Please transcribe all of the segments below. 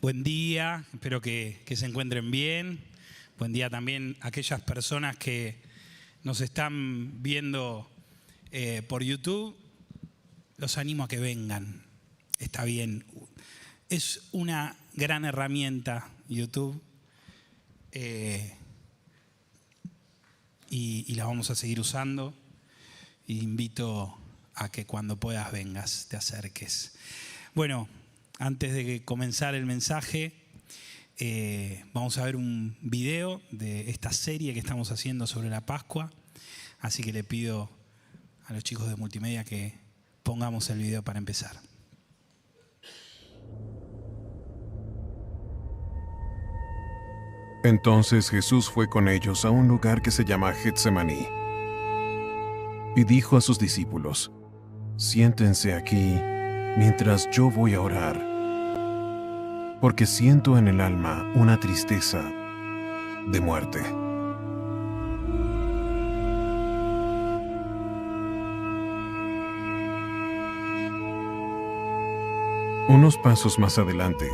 Buen día, espero que se encuentren bien. Buen día también a aquellas personas que nos están viendo por YouTube. Los animo a que vengan, está bien. Es una gran herramienta YouTube y la vamos a seguir usando. Invito a que cuando puedas vengas, te acerques. Bueno, antes de comenzar el mensaje, vamos a ver un video de esta serie que estamos haciendo sobre la Pascua. Así que le pido a los chicos de multimedia que pongamos el video para empezar. Entonces Jesús fue con ellos a un lugar que se llama Getsemaní y dijo a sus discípulos: siéntense aquí mientras yo voy a orar, porque siento en el alma una tristeza de muerte. Unos pasos más adelante,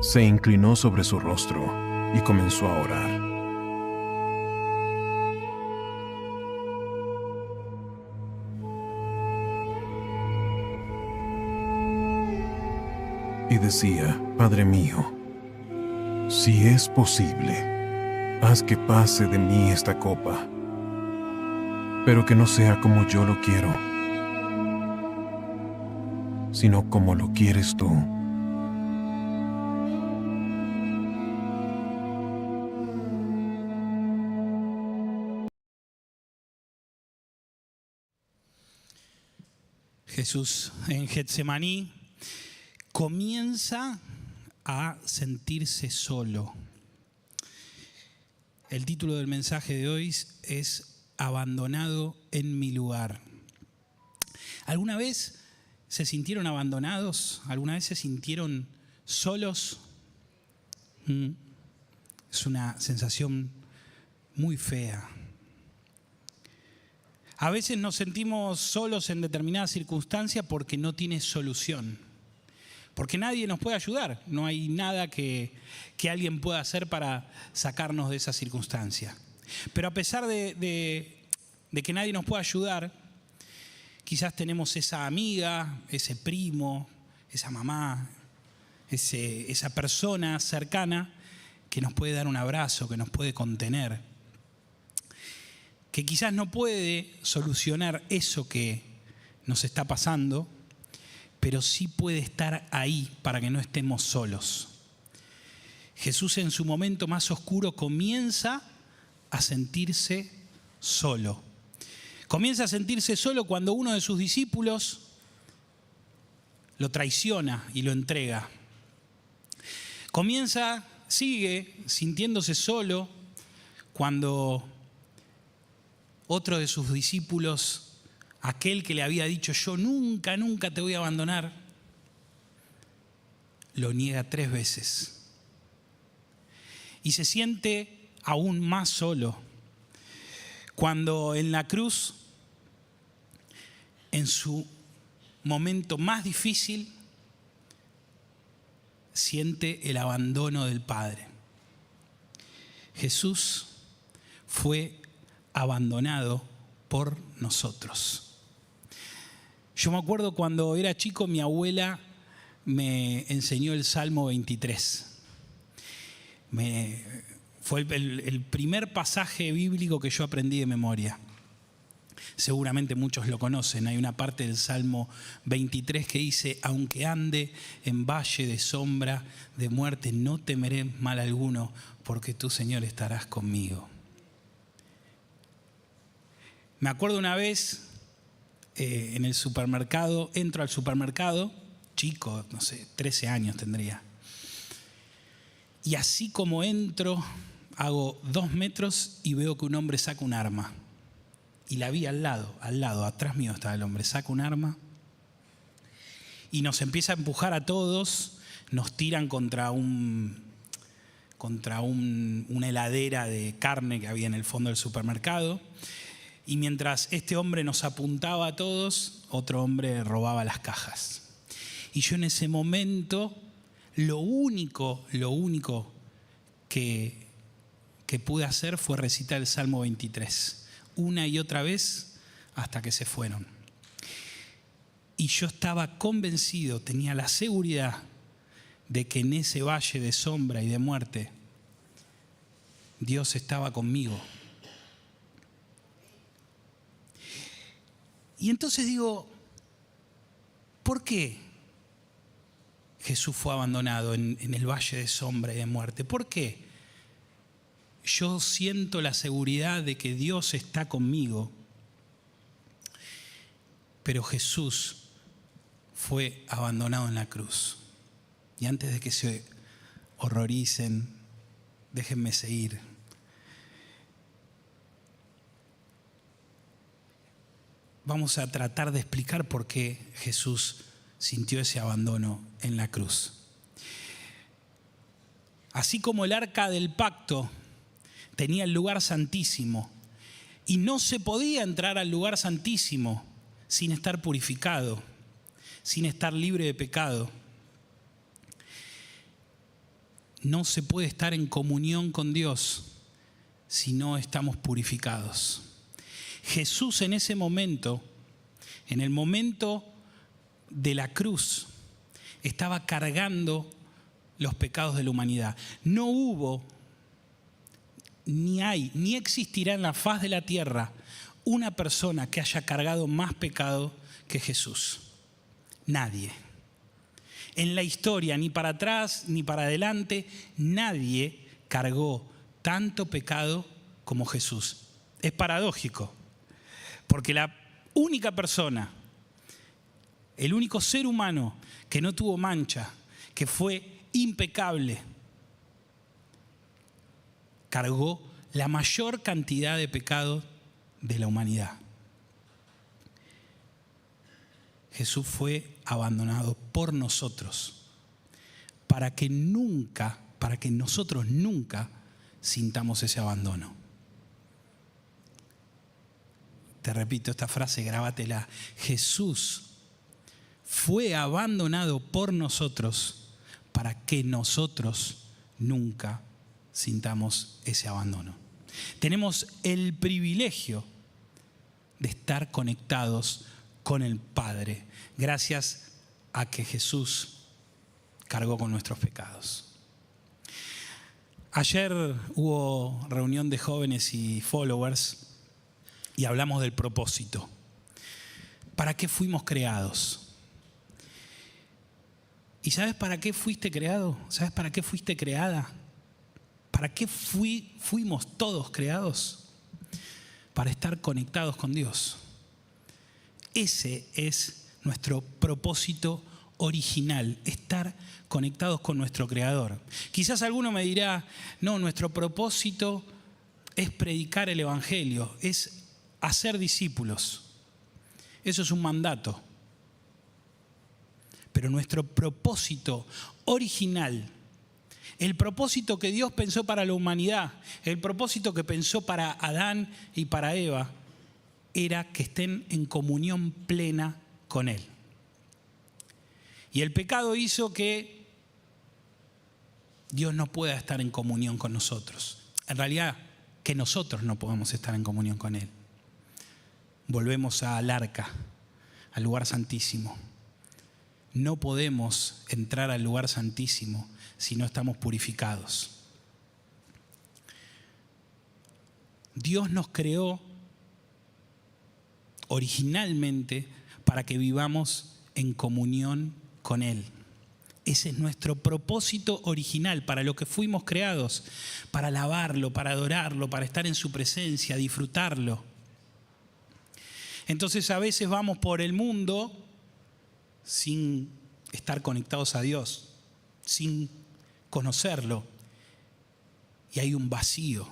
se inclinó sobre su rostro y comenzó a orar. Y decía: Padre mío, si es posible, haz que pase de mí esta copa, pero que no sea como yo lo quiero, sino como lo quieres tú. Jesús en Getsemaní comienza a sentirse solo. El título del mensaje de hoy es Abandonado en mi lugar. ¿Alguna vez se sintieron abandonados? ¿Alguna vez se sintieron solos? Es una sensación muy fea. A veces nos sentimos solos en determinadas circunstancias porque no tiene solución. Porque nadie nos puede ayudar. No hay nada que alguien pueda hacer para sacarnos de esa circunstancia. Pero a pesar de que nadie nos pueda ayudar, quizás tenemos esa amiga, ese primo, esa mamá, esa persona cercana que nos puede dar un abrazo, que nos puede contener, que quizás no puede solucionar eso que nos está pasando, pero sí puede estar ahí para que no estemos solos. Jesús en su momento más oscuro comienza a sentirse solo. Comienza a sentirse solo cuando uno de sus discípulos lo traiciona y lo entrega. Sigue sintiéndose solo cuando otro de sus discípulos, aquel que le había dicho yo nunca te voy a abandonar, lo niega 3 veces. Y se siente aún más solo cuando en la cruz, en su momento más difícil, siente el abandono del Padre. Jesús fue abandonado por nosotros. Yo me acuerdo cuando era chico, mi abuela me enseñó el Salmo 23. Fue el primer pasaje bíblico que yo aprendí de memoria. Seguramente muchos lo conocen. Hay una parte del Salmo 23 que dice: aunque ande en valle de sombra de muerte, no temeré mal alguno, porque tú, Señor, estarás conmigo. Me acuerdo una vez en el supermercado, entro al supermercado, chico, no sé, 13 años tendría. Y así como entro, hago 2 metros y veo que un hombre saca un arma. Y la vi al lado, atrás mío estaba el hombre, saca un arma y nos empieza a empujar a todos, nos tiran contra una heladera de carne que había en el fondo del supermercado. Y mientras este hombre nos apuntaba a todos, otro hombre robaba las cajas. Y yo en ese momento Lo único que pude hacer fue recitar el Salmo 23, una y otra vez hasta que se fueron. Y yo estaba convencido, tenía la seguridad de que en ese valle de sombra y de muerte, Dios estaba conmigo. Y entonces digo, ¿por qué Jesús fue abandonado en el valle de sombra y de muerte? ¿Por qué yo siento la seguridad de que Dios está conmigo, pero Jesús fue abandonado en la cruz? Y antes de que se horroricen, déjenme seguir. Vamos a tratar de explicar por qué Jesús sintió ese abandono en la cruz. Así como el arca del pacto tenía el lugar santísimo y no se podía entrar al lugar santísimo sin estar purificado, sin estar libre de pecado. No se puede estar en comunión con Dios si no estamos purificados. Jesús en ese momento, en el momento de la cruz, estaba cargando los pecados de la humanidad. No hubo, ni hay, ni existirá en la faz de la tierra una persona que haya cargado más pecado que Jesús. Nadie. En la historia, ni para atrás ni para adelante, nadie cargó tanto pecado como Jesús. Es paradójico, porque la única persona, el único ser humano que no tuvo mancha, que fue impecable, cargó la mayor cantidad de pecado de la humanidad. Jesús fue abandonado por nosotros para que nosotros nunca sintamos ese abandono. Te repito esta frase, grábatela. Jesús fue abandonado por nosotros para que nosotros nunca sintamos ese abandono. Tenemos el privilegio de estar conectados con el Padre, gracias a que Jesús cargó con nuestros pecados. Ayer hubo reunión de jóvenes y followers y hablamos del propósito. ¿Para qué fuimos creados? ¿Y sabes para qué fuiste creado? ¿Sabes para qué fuiste creada? ¿Para qué fuimos todos creados? Para estar conectados con Dios. Ese es nuestro propósito original, estar conectados con nuestro Creador. Quizás alguno me dirá, no, nuestro propósito es predicar el Evangelio, es hacer discípulos. Eso es un mandato. Pero nuestro propósito original, el propósito que Dios pensó para la humanidad, el propósito que pensó para Adán y para Eva, era que estén en comunión plena con Él. Y el pecado hizo que Dios no pueda estar en comunión con nosotros. En realidad, que nosotros no podamos estar en comunión con Él. Volvemos al arca, al lugar santísimo. No podemos entrar al lugar santísimo si no estamos purificados. Dios nos creó originalmente para que vivamos en comunión con Él. Ese es nuestro propósito original, para lo que fuimos creados, para alabarlo, para adorarlo, para estar en su presencia, disfrutarlo. Entonces a veces vamos por el mundo sin estar conectados a Dios, sin conocerlo, y hay un vacío.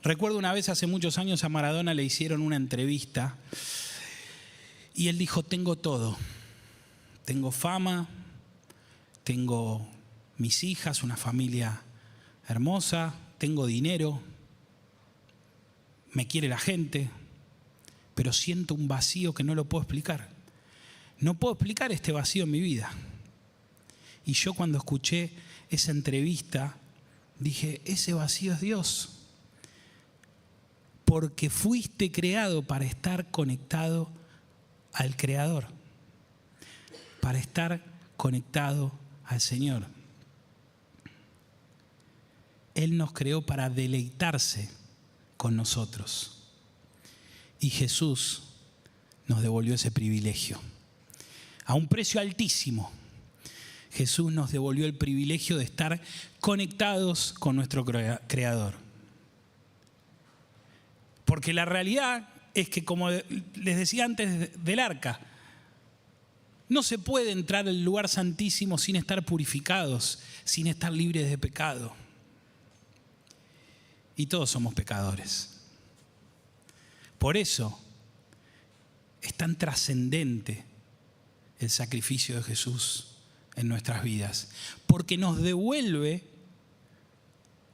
Recuerdo una vez hace muchos años a Maradona le hicieron una entrevista y él dijo, tengo todo, tengo fama, tengo mis hijas, una familia hermosa, tengo dinero, me quiere la gente, pero siento un vacío que no lo puedo explicar. No puedo explicar este vacío en mi vida. Y yo cuando escuché esa entrevista, dije, ese vacío es Dios. Porque fuiste creado para estar conectado al Creador, para estar conectado al Señor. Él nos creó para deleitarse con nosotros. Y Jesús nos devolvió ese privilegio. A un precio altísimo, Jesús nos devolvió el privilegio de estar conectados con nuestro Creador. Porque la realidad es que, como les decía antes del arca, no se puede entrar al lugar santísimo sin estar purificados, sin estar libres de pecado. Y todos somos pecadores. Por eso es tan trascendente el sacrificio de Jesús en nuestras vidas, porque nos devuelve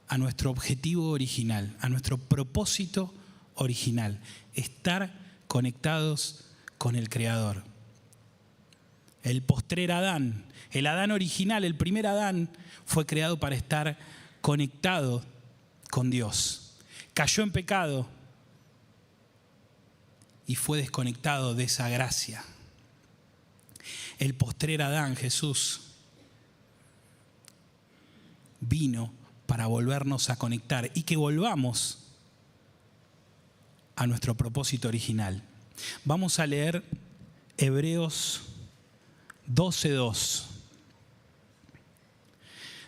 a nuestro objetivo original, a nuestro propósito original, estar conectados con el Creador. El postrer Adán, el Adán original, el primer Adán, fue creado para estar conectado con Dios. Cayó en pecado y fue desconectado de esa gracia. El postrer Adán, Jesús, vino para volvernos a conectar y que volvamos a nuestro propósito original. Vamos a leer Hebreos 12:2.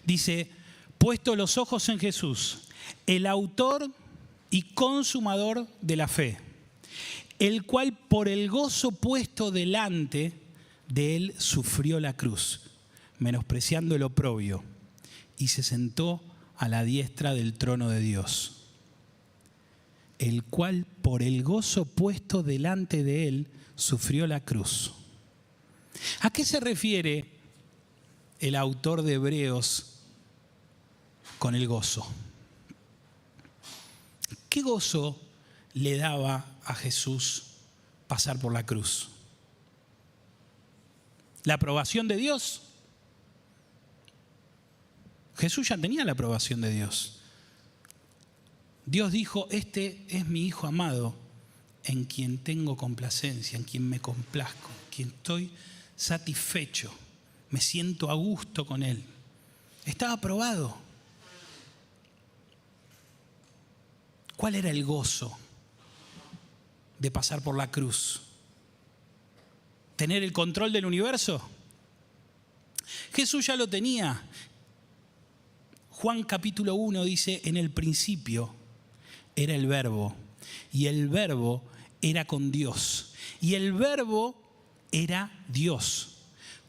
Dice, puesto los ojos en Jesús, el autor y consumador de la fe, el cual por el gozo puesto delante de él sufrió la cruz, menospreciando el oprobio, y se sentó a la diestra del trono de Dios. El cual por el gozo puesto delante de él sufrió la cruz. ¿A qué se refiere el autor de Hebreos con el gozo? ¿Qué gozo le daba a Jesús pasar por la cruz? ¿La aprobación de Dios? Jesús ya tenía la aprobación de Dios. Dios dijo, este es mi Hijo amado, en quien tengo complacencia, en quien me complazco, en quien estoy satisfecho, me siento a gusto con Él. Estaba aprobado. ¿Cuál era el gozo de pasar por la cruz? ¿Tener el control del universo? Jesús ya lo tenía. Juan capítulo 1 dice, en el principio era el Verbo, y el Verbo era con Dios, y el Verbo era Dios.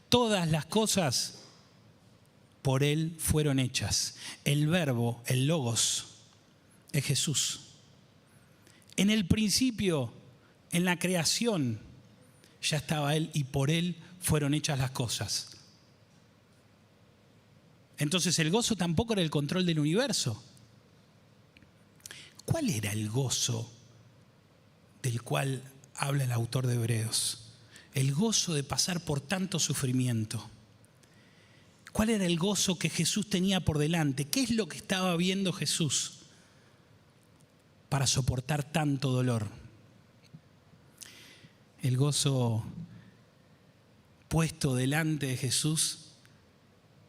Todas las cosas por Él fueron hechas. El Verbo, el Logos, es Jesús. En el principio, en la creación, ya estaba Él y por Él fueron hechas las cosas. Entonces el gozo tampoco era el control del universo. ¿Cuál era el gozo del cual habla el autor de Hebreos? El gozo de pasar por tanto sufrimiento. ¿Cuál era el gozo que Jesús tenía por delante? ¿Qué es lo que estaba viendo Jesús para soportar tanto dolor? El gozo puesto delante de Jesús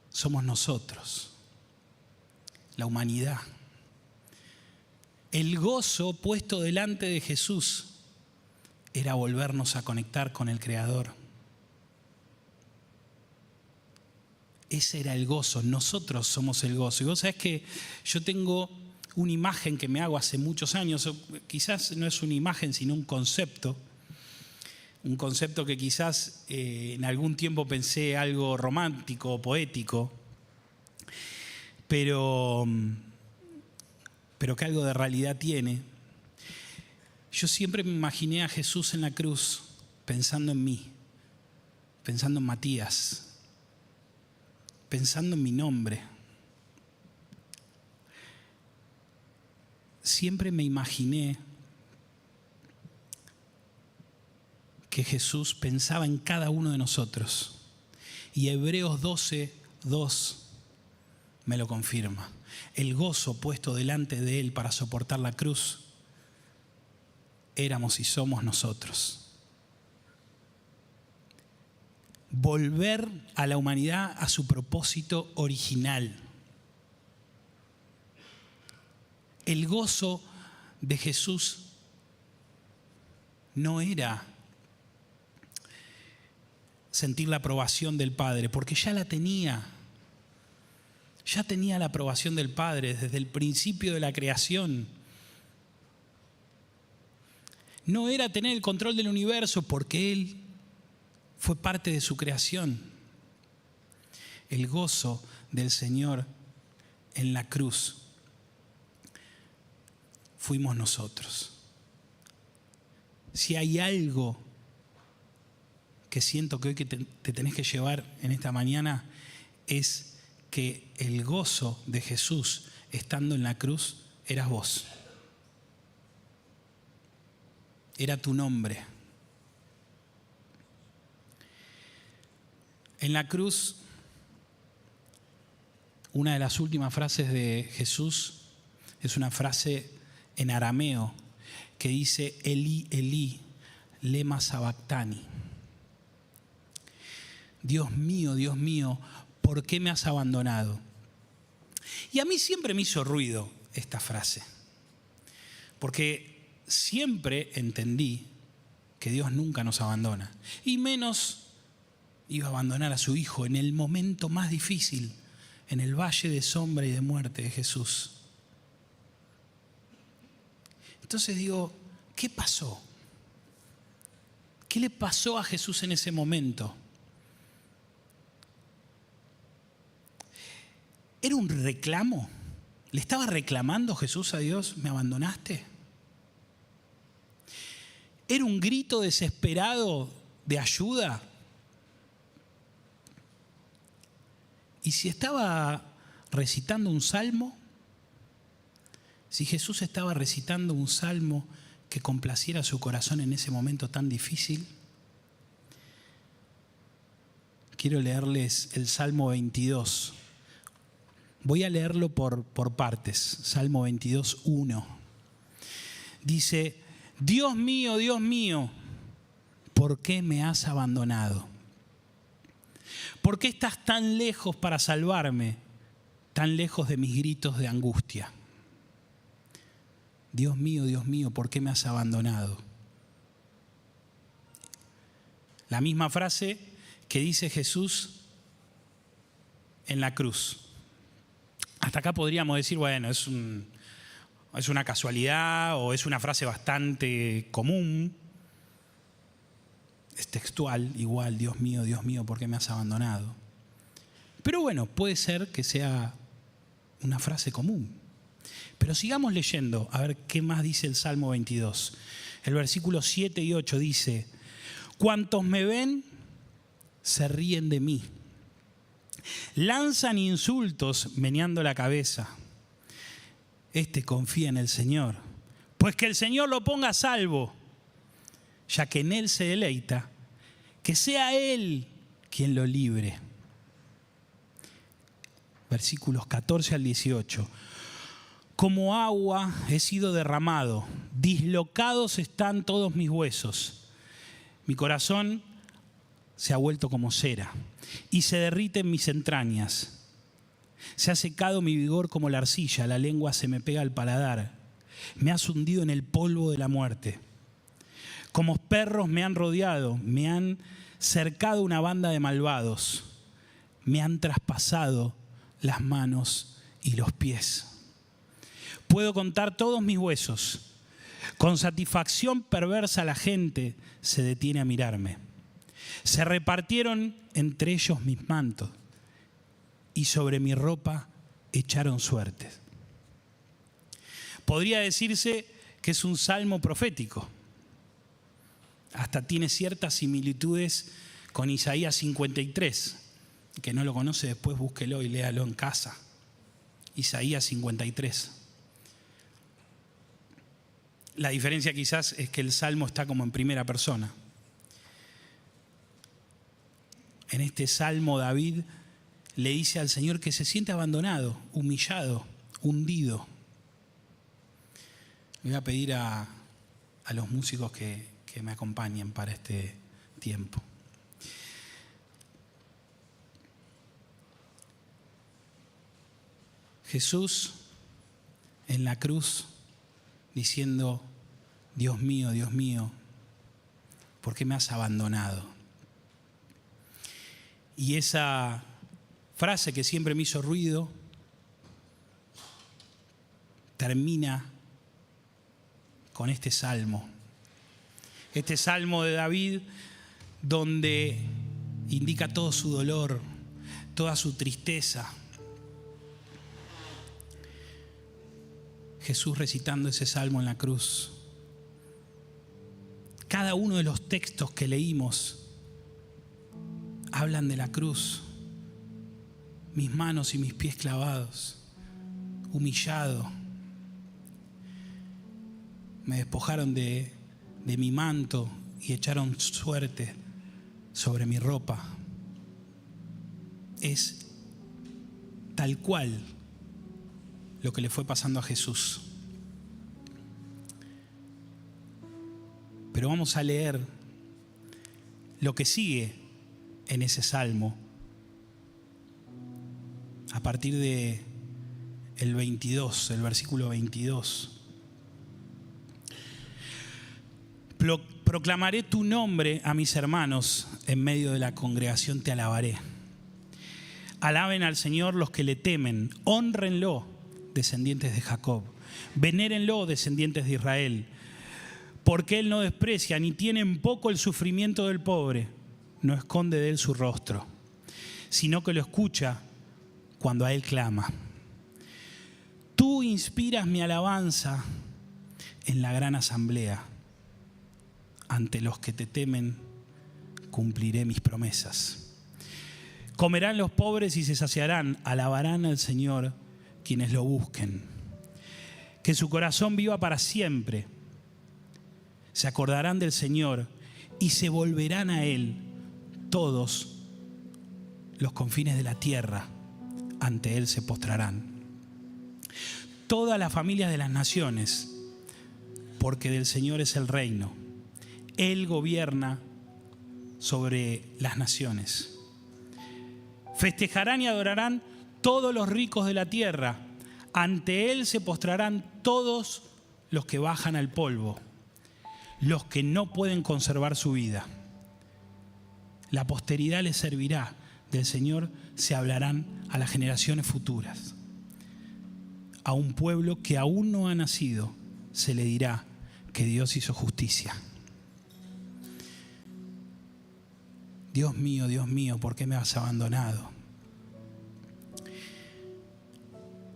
somos nosotros, la humanidad. El gozo puesto delante de Jesús era volvernos a conectar con el Creador. Ese era el gozo, nosotros somos el gozo. Y vos sabés que yo tengo una imagen que me hago hace muchos años, quizás no es una imagen sino un concepto que quizás en algún tiempo pensé algo romántico o poético, pero que algo de realidad tiene. Yo siempre me imaginé a Jesús en la cruz pensando en mí, pensando en Matías, pensando en mi nombre. Siempre me imaginé que Jesús pensaba en cada uno de nosotros. Y Hebreos 12 2 me lo confirma. El gozo puesto delante de Él para soportar la cruz éramos y somos nosotros. Volver a la humanidad a su propósito original. El gozo de Jesús no era sentir la aprobación del Padre, porque ya la tenía. Ya tenía la aprobación del Padre desde el principio de la creación. No era tener el control del universo, porque Él fue parte de su creación. El gozo del Señor en la cruz fuimos nosotros. Si hay algo que siento que hoy te tenés que llevar en esta mañana, es que el gozo de Jesús estando en la cruz eras vos. Era tu nombre. En la cruz, una de las últimas frases de Jesús es una frase en arameo que dice: Elí, Elí, lema sabactani. Dios mío, ¿por qué me has abandonado? Y a mí siempre me hizo ruido esta frase, porque siempre entendí que Dios nunca nos abandona, y menos iba a abandonar a su Hijo en el momento más difícil, en el valle de sombra y de muerte de Jesús. Entonces digo, ¿qué pasó? ¿Qué le pasó a Jesús en ese momento? ¿Era un reclamo? ¿Le estaba reclamando Jesús a Dios? ¿Me abandonaste? ¿Era un grito desesperado de ayuda? ¿Y si estaba recitando un salmo? Si Jesús estaba recitando un salmo que complaciera su corazón en ese momento tan difícil. Quiero leerles el Salmo 22. Voy a leerlo por partes. Salmo 22, 1. Dice: Dios mío, ¿por qué me has abandonado? ¿Por qué estás tan lejos para salvarme, tan lejos de mis gritos de angustia? Dios mío, ¿por qué me has abandonado? La misma frase que dice Jesús en la cruz. Hasta acá podríamos decir, bueno, es una casualidad o es una frase bastante común. Es textual, igual, Dios mío, ¿por qué me has abandonado? Pero bueno, puede ser que sea una frase común. Pero sigamos leyendo, a ver qué más dice el Salmo 22. El versículo 7 y 8 dice: cuantos me ven, se ríen de mí. Lanzan insultos meneando la cabeza. Este confía en el Señor, pues que el Señor lo ponga a salvo. Ya que en Él se deleita, que sea Él quien lo libre. Versículos 14 al 18. Como agua he sido derramado, dislocados están todos mis huesos. Mi corazón se ha vuelto como cera y se derrite en mis entrañas. Se ha secado mi vigor como la arcilla, la lengua se me pega al paladar. Me has hundido en el polvo de la muerte. Como perros me han rodeado, me han cercado una banda de malvados. Me han traspasado las manos y los pies. Puedo contar todos mis huesos. Con satisfacción perversa la gente se detiene a mirarme. Se repartieron entre ellos mis mantos y sobre mi ropa echaron suertes. Podría decirse que es un salmo profético. Hasta tiene ciertas similitudes con Isaías 53. Que no lo conoce, después búsquelo y léalo en casa. Isaías 53. La diferencia quizás es que el salmo está como en primera persona. En este salmo David le dice al Señor que se siente abandonado, humillado, hundido. Le voy a pedir a los músicos que me acompañen para este tiempo. Jesús en la cruz diciendo: Dios mío, ¿por qué me has abandonado? Y esa frase que siempre me hizo ruido termina con este salmo. Este salmo de David, donde indica todo su dolor, toda su tristeza. Jesús recitando ese salmo en la cruz. Cada uno de los textos que leímos hablan de la cruz. Mis manos y mis pies clavados, humillado. Me despojaron de mi manto y echaron suerte sobre mi ropa. Es tal cual lo que le fue pasando a Jesús. Pero vamos a leer lo que sigue en ese salmo a partir de el 22, el versículo 22. Proclamaré tu nombre a mis hermanos, en medio de la congregación te alabaré. Alaben al Señor los que le temen, hónrenlo, descendientes de Jacob, venérenlo, descendientes de Israel, porque Él no desprecia ni tiene en poco el sufrimiento del pobre, no esconde de Él su rostro, sino que lo escucha cuando a Él clama. Tú inspiras mi alabanza en la gran asamblea. Ante los que te temen, cumpliré mis promesas. Comerán los pobres y se saciarán, alabarán al Señor quienes lo busquen. Que su corazón viva para siempre. Se acordarán del Señor y se volverán a Él todos los confines de la tierra. Ante Él se postrarán todas las familias de las naciones, porque del Señor es el reino. Él gobierna sobre las naciones. Festejarán y adorarán todos los ricos de la tierra. Ante Él se postrarán todos los que bajan al polvo, los que no pueden conservar su vida. La posteridad les servirá. Del Señor se hablarán a las generaciones futuras. A un pueblo que aún no ha nacido se le dirá que Dios hizo justicia. Dios mío, ¿por qué me has abandonado?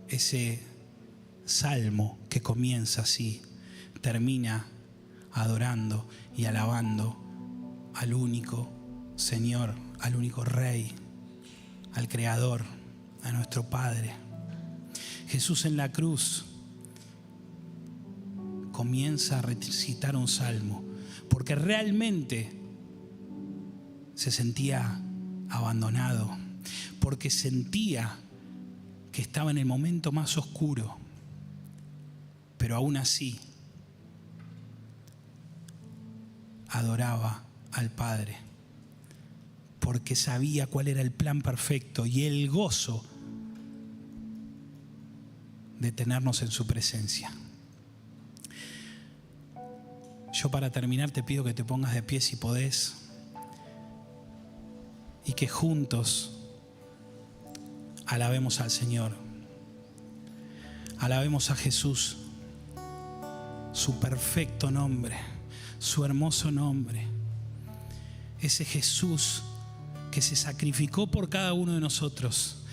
Ese salmo que comienza así, termina adorando y alabando al único Señor, al único Rey, al Creador, a nuestro Padre. Jesús en la cruz comienza a recitar un salmo, porque realmente se sentía abandonado, porque sentía que estaba en el momento más oscuro, pero aún así adoraba al Padre, porque sabía cuál era el plan perfecto y el gozo de tenernos en su presencia. Yo, para terminar, te pido que te pongas de pie si podés, y que juntos alabemos al Señor. Alabemos a Jesús, su perfecto nombre, su hermoso nombre. Ese Jesús que se sacrificó por cada uno de nosotros,